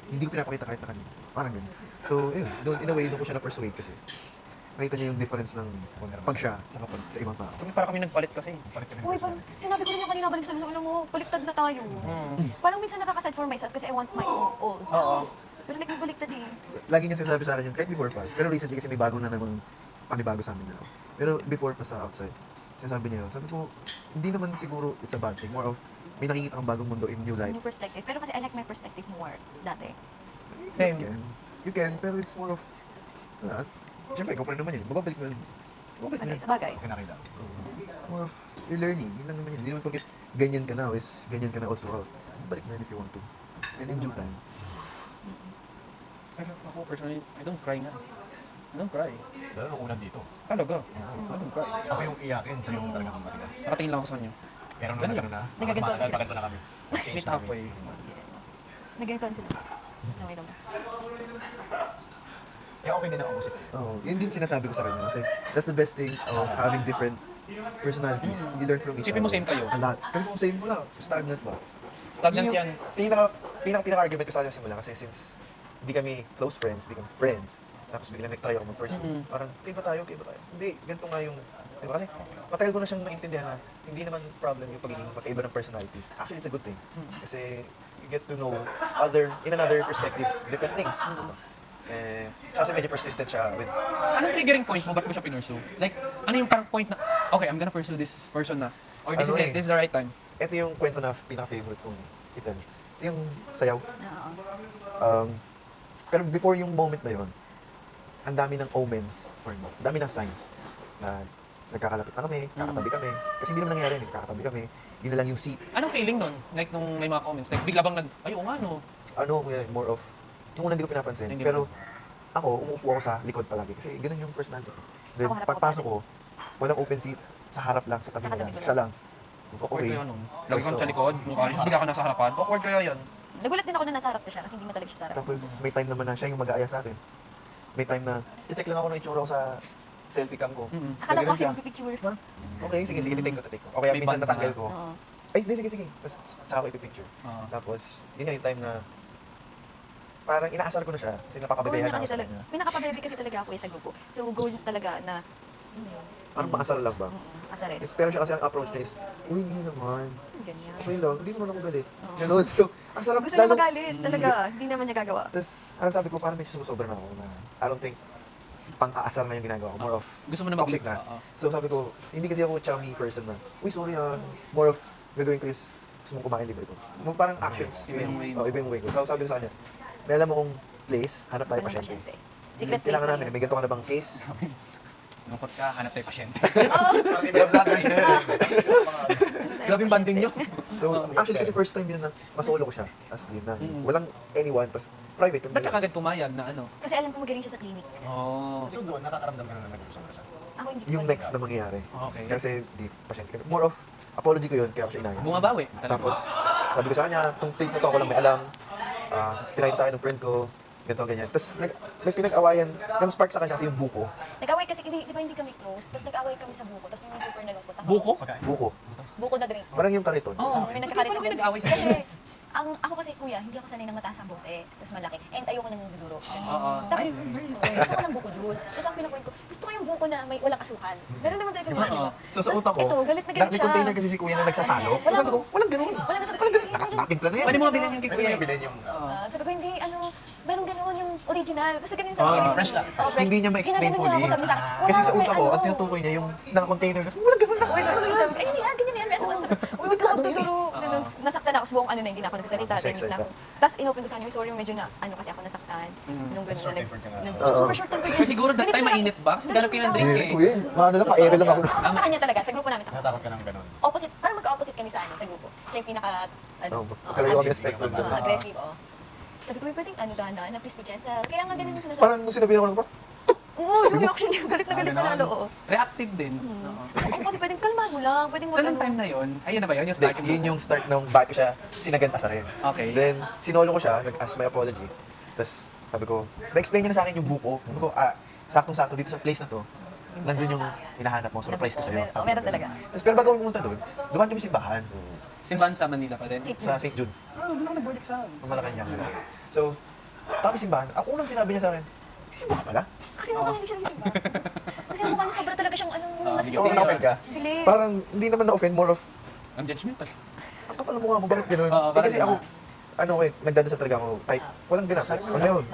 hindi ko pinapakita kahit na kanina. Parang ganun. So, yun, doon, in a way, doon ko siya na-persuade kasi nakita niya yung difference ng pag siya sa kapag sa ibang tao. Kami para kami nagpalit kasi. Uy, parang sinabi ko rin yung kanina balik sa alam mo, baliktad na tayo. Parang minsan nakaka-sad for myself kasi I want my own self. Oo. Pero like, baliktad eh. Lagi niya sinasabi sa akin yun, kahit before pa. Pero recently kasi may bago na namang panibago sa amin na. Pero before pa sa outside, sinasabi niya yun. Sabi ko, hindi naman siguro it's a bad thing. More of, may nakikita kang bagong mundo in new life. New perspective. Pero kasi I like my perspective more dati. Same. You can, pero it's more of, siyempre, ikaw pa rin naman yun. Mababalik mo yun. Mababalik mo Okay, yun. sa bagay. More of, you're learning. Yun lang naman yun. Hindi naman pagkat ganyan ka na, is ganyan ka na all throughout. Balik mo yun if you want to. And in due time. Ako personally, I don't cry nga. I don't cry. Lalo nung unang dito. Talaga. I don't cry. Ako yung iyakin, siya yung talagang matigas. Nakatingin lang ako sa kanya. Pero nung Ganun nagano na, Nagaganto na sila. nagaganto na kami. Meet halfway. Nag-return sila. Okay lang. Kaya okay din ako kasi. Oh, yun din sinasabi ko sa kanya. Kasi that's the best thing of having different personalities. You learn from each Isipin mo other. same kayo. A lot. Kasi kung same mo lang, stagnant ba? Stagnant Yung yan. Pinaka-argument ko sa kanya simula kasi since hindi kami close friends, hindi kami friends, tapos biglang nag-try ako mag-pursue. Parang, kaya ba tayo? Hindi, ganito nga yung, di ba? Kasi matagal ko na siyang naintindihan na hindi naman problem yung pagiging magkaiba ng personality. Actually, it's a good thing. Kasi you get to know in another perspective, different things. Eh, kasi medyo persistent siya with, Anong triggering point mo? Ba't mo siya pinursue? Like, ano yung parang point na, okay, I'm gonna pursue this person na. Or this is Ano it, this is the right time. ito yung kwento na pinaka-favorite kong itan. Ito yung sayaw. Oo. Pero before yung moment na yon, ang dami ng omens for me. Ang dami ng signs na nagkakalapit na kami, kakatabi kami. Kasi hindi naman nangyari yun, kakatabi kami. Yun na lang yung seat. Anong feeling nun? Like, nung may mga comments, like, bigla bang ay, oo nga, no? Ano, more of, yung una hindi ko pinapansin. Hindi Pero ako, umuupo ako sa likod palagi. Kasi ganun yung personality ko. Then, Ako, harap pagpasok ako ko, walang open seat. Sa harap lang, sa tabi Sa na lang. katabi ko Siya lang. Awkward Okay. kaya nun. Lagi kang sa likod, mukha niya, bigla ka nasa harapan. Awkward kaya yun. Nagulat din ako na nasa harap na siya kasi hindi mo talaga siya sa harap. Tapos may time naman na siya yung mag-aaya sa akin. May time na, check lang ako ng itsura ko sa selfie cam ko. Akala ko Ganun kasi siya. yung picture. Ha? Okay, sige, take ko. O kaya May minsan band natanggal na. ko. Oo. Ay, hindi, sige. Tapos saka ko ipipicture. Oo. Tapos, yun nga yung time na parang inaasar ko na siya kasi Goal napakabebehan niya ako kasi sa talaga. kanya. Pinaka-baby kasi talaga ako sa grupo. So goal talaga na Parang maasar lang ba? asarin. Pero siya kasi ang approach niya is, uy, hindi naman. Ganyan. Okay lang, hindi naman ako galit. Ganun. So, ang sarap Gusto niya lalo- magalit talaga. Hindi naman niya gagawa. Tapos, ang sabi ko, parang medyo sumusobra na ako na I don't think pang-aasar na yung ginagawa ko. More of Gusto mo na toxic na. Oo. So sabi ko, hindi kasi ako chummy person na, uy, sorry more of, gagawin ko is, gusto mong kumain libre ko. More parang actions. Iba yung way mo. Iba yung way ko. So sabi ko sa kanya, may alam mo kong place, hanap tayo Walang pasyente. pasyente. Secret place Kailangan lang namin, yun. may ganito ka na bang case? Lungkot ka, hanap tayo pasyente. Parang i-vlogger siya. Grabe yung banding nyo. So, actually kasi first time yun na masolo ko siya. As in, na walang anyone, tas private kami. Ba't ka kagad pumayag na ano? Kasi alam ko magaling siya sa clinic. Oh. So doon, nakakaramdam ka na nag-usap siya. Ako hindi ko Yung pa- next na mangyayari. Okay. Kasi di pasyente kami. More of, apology ko yun, kaya ako siya inaya. Bumabawi. Tapos, sabi ko sa kanya, itong place na to ako lang may alam. Pinakita sa akin ng friend ko, ganito, ganyan. Tapos, may pinag-awayan, yung spark sa kanya kasi yung buko. Nag-away kasi, di ba hindi kami close? Tapos nag-away kami sa buko. Tapos yung super nalungkot ako. Buko? Buko. Buko na drink. Parang yung kariton. Oo. May nagkakarit Hindi pa ng nag-away sa Kasi, ako kasi kuya, hindi ako sanay ng mataas ang boses. Tapos malaki. And ayoko nang duduro. Oo. Tapos, Ay, gusto ko ng buko juice. Tapos ang pinapoint ko, gusto ko yung buko na may walang asukal. Meron naman talaga sa Oo. So sa Tapos utak ko, ito, galit na galit may siya. container kasi si kuya na nagsasalo. Wala. Sabi ko, walang ganun. Wala na Nakapimpla na yan. Pwede mo bilhin yung kay Pwede mo Kuya. yung bilhin yung... Sabi ko, hindi, merong ganoon yung original. Basta ganun sa fresh lang. Oo, fresh. Hindi niya ma-explain Sinabi fully. niya ako, sabi niya, Kasi sa may utak ko, ano. ang tinutukoy niya yung naka-container. Tapos, walang ganun na. Uy, sabi ko, ay, hindi, ganyan yan. May asukal. Sabi ko, uy, wag ka magtuturo. Ganun, nasaktan ako sa buong ano na, hindi na ako nagsalita. Siya Tahimik na ako. excited. Tapos inopen ko sa kanya, sorry, medyo na, ano kasi ako nasaktan. Nung ganun na Short-tempered ka nga. Oo. Super short tempered. Pero siguro that time mainit ba? Kasi ganap kayo ng drink Eh, eh. kuya, maano lang, pa-ere lang ako. Ako sa kanya talaga, sa grupo namin. Natatakot ka ng ganun. Opposite, parang magka-opposite kami sa ano, sa grupo. Siya yung pinaka, ano, Kalawang spectrum. aggressive, oh. Sabi ko, pwedeng ano, dahan-dahan, na please be gentle. Kaya nga ganun yung sinasabi. Parang nung sinabi ako ng parang, Oo, yung reaction niya, galit na galit na lalo, oo. Reactive din. Oo. Ako kasi pwedeng kalmahan mo lang, pwedeng So, nung time na yun, ayun na ba yun? Yung start yun yung start ng back ko siya, sinagan asarin. Okay. Then, sinolo ko siya, nag-ask my apology. Tapos, sabi ko, na-explain niya na sa akin yung buko. Sabi ko, saktong-sakto dito sa place na to, nandun yung hinahanap mo, surprise ko sa'yo. Oo, meron talaga. Tapos, pero bago kami pumunta doon, dumaan kami simbahan Simbahan sa Manila pa din. sa St. Jude, Ah, doon ako nag-board exam. ng Malacanang. So, Tapos simbahan, ang unang sinabi niya sa akin, sisimba ka pala? Kasi mukhang hindi siya nagsimba. Kasi mukhang sobra talaga siyang anong So, na-offend ka? Hindi. Parang hindi naman na-offend, more of, Ang judgmental. ang kapal ng mukha mo, bakit gano'n? Oo, Eh, kasi parang ako, ano nagdadasal talaga ako, kahit walang ganap. Ano yun?